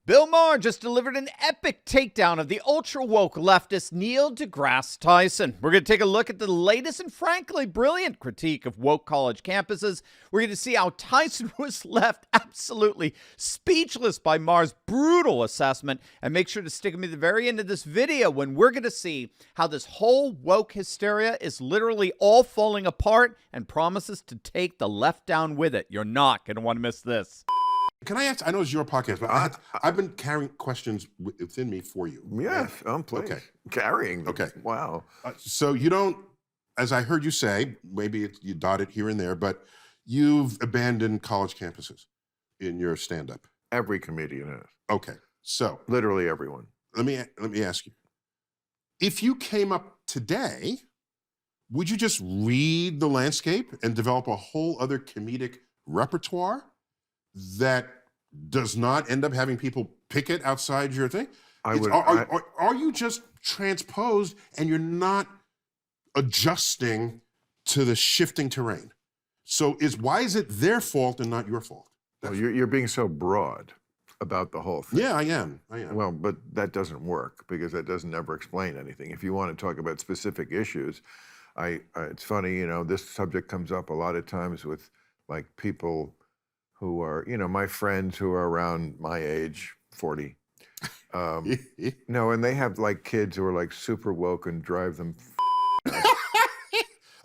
Bill Maher just delivered an epic takedown of the ultra-woke leftist Neil deGrasse Tyson. We're going to take a look at the latest and frankly brilliant critique of woke college campuses. We're going to see how Tyson was left absolutely speechless by Maher's brutal assessment. And make sure to stick with me to the very end of this video when we're going to see how this whole woke hysteria is literally all falling apart and promises to take the left down with it. You're not going to want to miss this. Can I ask? I know it's your podcast, but I've been carrying questions within me for you. Yes, please. Okay. Carrying them. Okay. Wow. So you don't, as I heard you say, maybe you dot it here and there, but you've abandoned college campuses in your stand-up. Every comedian has. Okay. So Literally everyone. let me ask you: if you came up today, would you just read the landscape and develop a whole other comedic repertoire that does not end up having people picket outside your thing? Are you just transposed and you're not adjusting to the shifting terrain? So why is it their fault and not your fault? Well, you're being so broad about the whole thing. Yeah, I am. Well, but that doesn't work because that doesn't ever explain anything. If you want to talk about specific issues, it's funny, you know, this subject comes up a lot of times with like people who are, you know, my friends who are around my age, 40. No, and they have like kids who are like super woke and drive them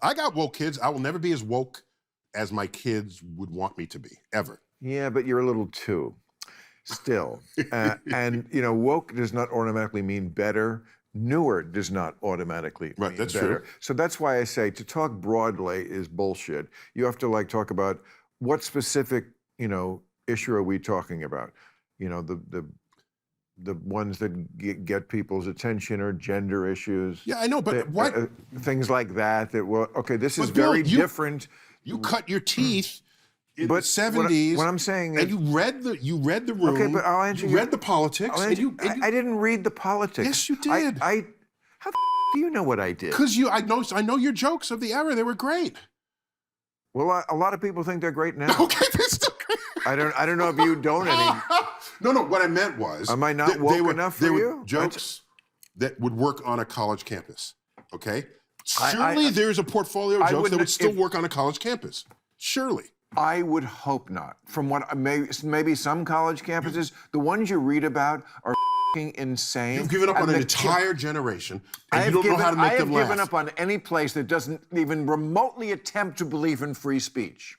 I got woke kids. I will never be as woke as my kids would want me to be, ever. Yeah, but you're a little too, still. And, you know, woke does not automatically mean better. Newer does not automatically mean that's better. true. So that's why I say to talk broadly is bullshit. You have to like talk about what specific, you know, issue are we talking about? You know, the ones that get people's attention are gender issues. Yeah, I know, but what? Things like that, well, okay, this is Bill, very different. You cut your teeth in the But 70s. what I'm saying is, and you read the room. Okay, but I'll answer you read the politics. I didn't read the politics. Yes, you did. How the do you know what I did? Because I know your jokes of the era. They were great. Well, a lot of people think they're great now. Okay, they're still great. I don't know if you don't any. No, what I meant was, Am I not woke enough for they were you? jokes that would work on a college campus. Okay, surely there's a portfolio of jokes that would still work on a college campus. Surely. I would hope not. From what maybe some college campuses, the ones you read about are insane. You've given up on an entire generation, and you don't know how to make them laugh. I have given up on any place that doesn't even remotely attempt to believe in free speech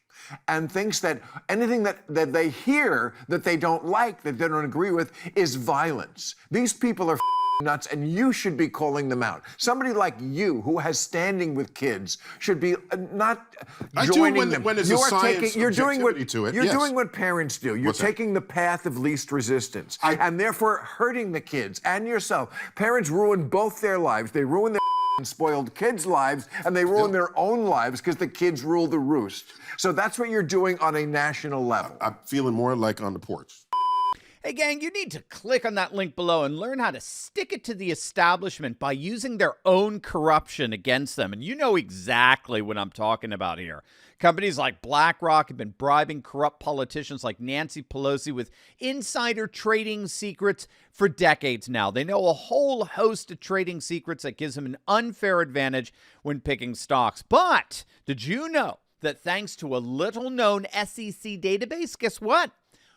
and thinks that anything that they hear that they don't like, that they don't agree with, is violence. These people are nuts, and you should be calling them out. Somebody like you, who has standing with kids, should be not joining them. When there's a science objectivity to it, you're doing what parents do. You're taking the path of least resistance, and therefore hurting the kids and yourself. Parents ruin both their lives. They ruin their spoiled kids' lives, and they ruin their own lives because the kids rule the roost. So that's what you're doing on a national level. I'm feeling more like on the porch. Hey gang, you need to click on that link below and learn how to stick it to the establishment by using their own corruption against them. And you know exactly what I'm talking about here. Companies like BlackRock have been bribing corrupt politicians like Nancy Pelosi with insider trading secrets for decades now. They know a whole host of trading secrets that gives them an unfair advantage when picking stocks. But did you know that thanks to a little-known SEC database, guess what?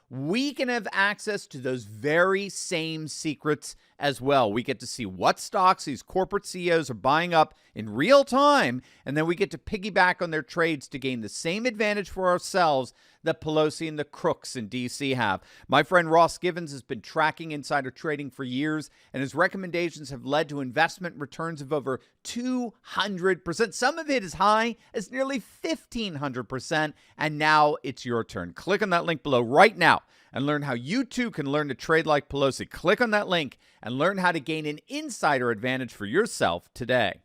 We can have access to those very same secrets as well. We get to see what stocks these corporate CEOs are buying up in real time, and then we get to piggyback on their trades to gain the same advantage for ourselves that Pelosi and the crooks in D.C. have. My friend Ross Givens has been tracking insider trading for years, and his recommendations have led to investment returns of over 200%. Some of it as high as nearly 1,500%, and now it's your turn. Click on that link below right now and learn how you too can learn to trade like Pelosi. Click on that link and learn how to gain an insider advantage for yourself today.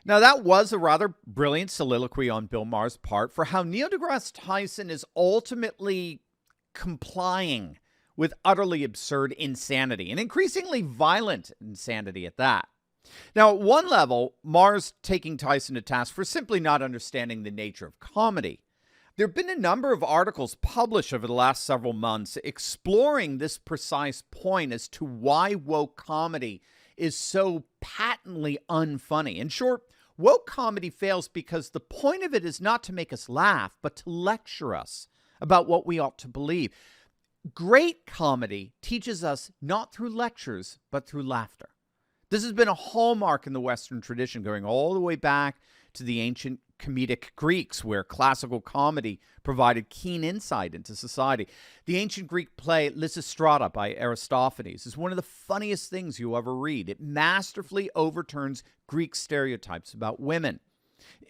Now, that was a rather brilliant soliloquy on Bill Maher's part for how Neil deGrasse Tyson is ultimately complying with utterly absurd insanity, and increasingly violent insanity at that. Now, at one level, Maher's taking Tyson to task for simply not understanding the nature of comedy. There have been a number of articles published over the last several months exploring this precise point as to why woke comedy is so patently unfunny. In short, woke comedy fails because the point of it is not to make us laugh, but to lecture us about what we ought to believe. Great comedy teaches us not through lectures, but through laughter. This has been a hallmark in the Western tradition, going all the way back to the ancient comedic Greeks, where classical comedy provided keen insight into society. The ancient Greek play Lysistrata by Aristophanes is one of the funniest things you'll ever read. It masterfully overturns Greek stereotypes about women.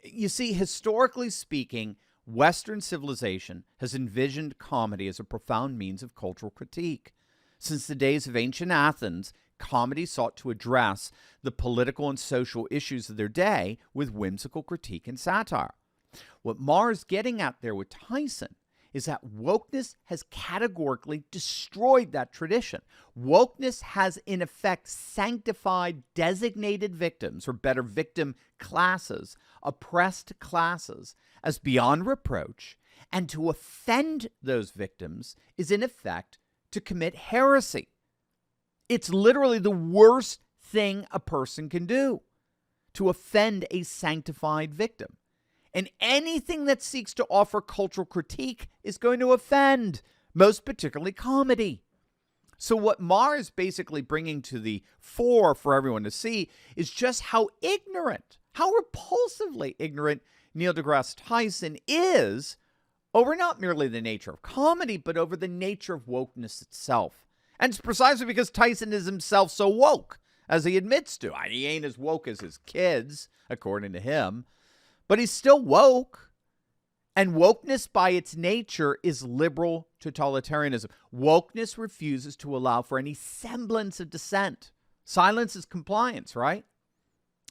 You see, historically speaking, Western civilization has envisioned comedy as a profound means of cultural critique. Since the days of ancient Athens, comedy sought to address the political and social issues of their day with whimsical critique and satire. What Maher's getting at there with Tyson is that wokeness has categorically destroyed that tradition. Wokeness has, in effect, sanctified designated victims, or better, victim classes, oppressed classes, as beyond reproach, and to offend those victims is, in effect, to commit heresy. It's literally the worst thing a person can do, to offend a sanctified victim. And anything that seeks to offer cultural critique is going to offend, most particularly comedy. So what Maher is basically bringing to the fore for everyone to see is just how ignorant, how repulsively ignorant Neil deGrasse Tyson is over not merely the nature of comedy, but over the nature of wokeness itself. And it's precisely because Tyson is himself so woke, as he admits to. He ain't as woke as his kids, according to him, but he's still woke. And wokeness by its nature is liberal totalitarianism. Wokeness refuses to allow for any semblance of dissent. Silence is compliance, right?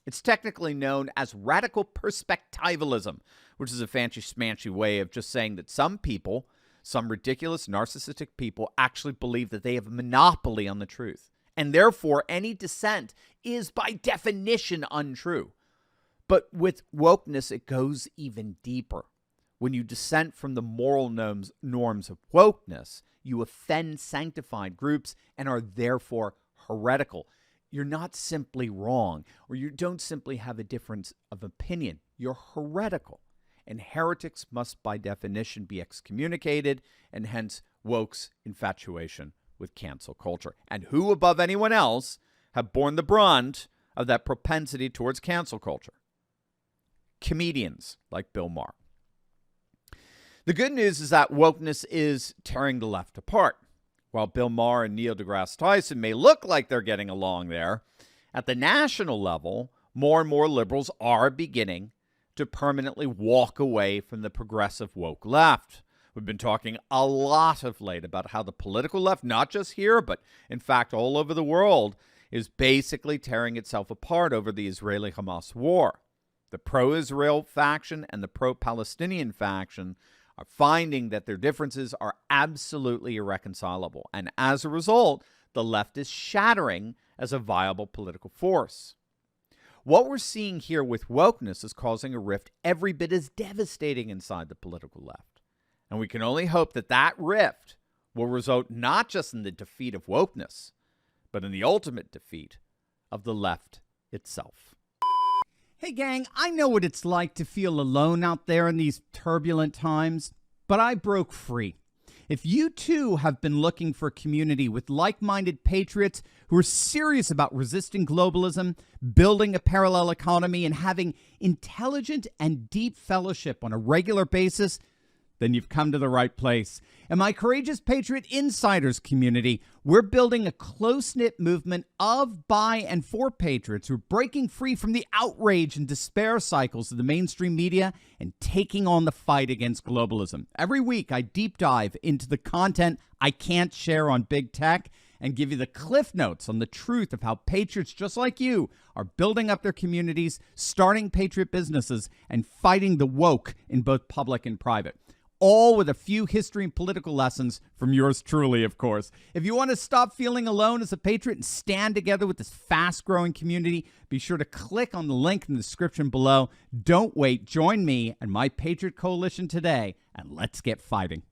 It's technically known as radical perspectivalism, which is a fancy-smanchy way of just saying that some people, some ridiculous, narcissistic people, actually believe that they have a monopoly on the truth. And therefore, any dissent is by definition untrue. But with wokeness, it goes even deeper. When you dissent from the moral norms of wokeness, you offend sanctified groups and are therefore heretical. You're not simply wrong, or you don't simply have a difference of opinion. You're heretical. And heretics must, by definition, be excommunicated, and hence woke's infatuation with cancel culture. And who, above anyone else, have borne the brunt of that propensity towards cancel culture? Comedians like Bill Maher. The good news is that wokeness is tearing the left apart. While Bill Maher and Neil deGrasse Tyson may look like they're getting along there, at the national level, more and more liberals are beginning to permanently walk away from the progressive woke left. We've been talking a lot of late about how the political left, not just here, but in fact all over the world, is basically tearing itself apart over the Israeli-Hamas war. The pro-Israel faction and the pro-Palestinian faction are finding that their differences are absolutely irreconcilable. And as a result, the left is shattering as a viable political force. What we're seeing here with wokeness is causing a rift every bit as devastating inside the political left. And we can only hope that that rift will result not just in the defeat of wokeness, but in the ultimate defeat of the left itself. Hey gang, I know what it's like to feel alone out there in these turbulent times, but I broke free. If you too have been looking for a community with like-minded patriots who are serious about resisting globalism, building a parallel economy, and having intelligent and deep fellowship on a regular basis, then you've come to the right place. In my Courageous Patriot Insiders community, we're building a close-knit movement of, by, and for patriots who are breaking free from the outrage and despair cycles of the mainstream media and taking on the fight against globalism. Every week, I deep dive into the content I can't share on big tech and give you the cliff notes on the truth of how patriots just like you are building up their communities, starting patriot businesses, and fighting the woke in both public and private. all with a few history and political lessons from yours truly, of course. If you want to stop feeling alone as a patriot and stand together with this fast-growing community, be sure to click on the link in the description below. Don't wait. Join me and my Patriot Coalition today, and let's get fighting.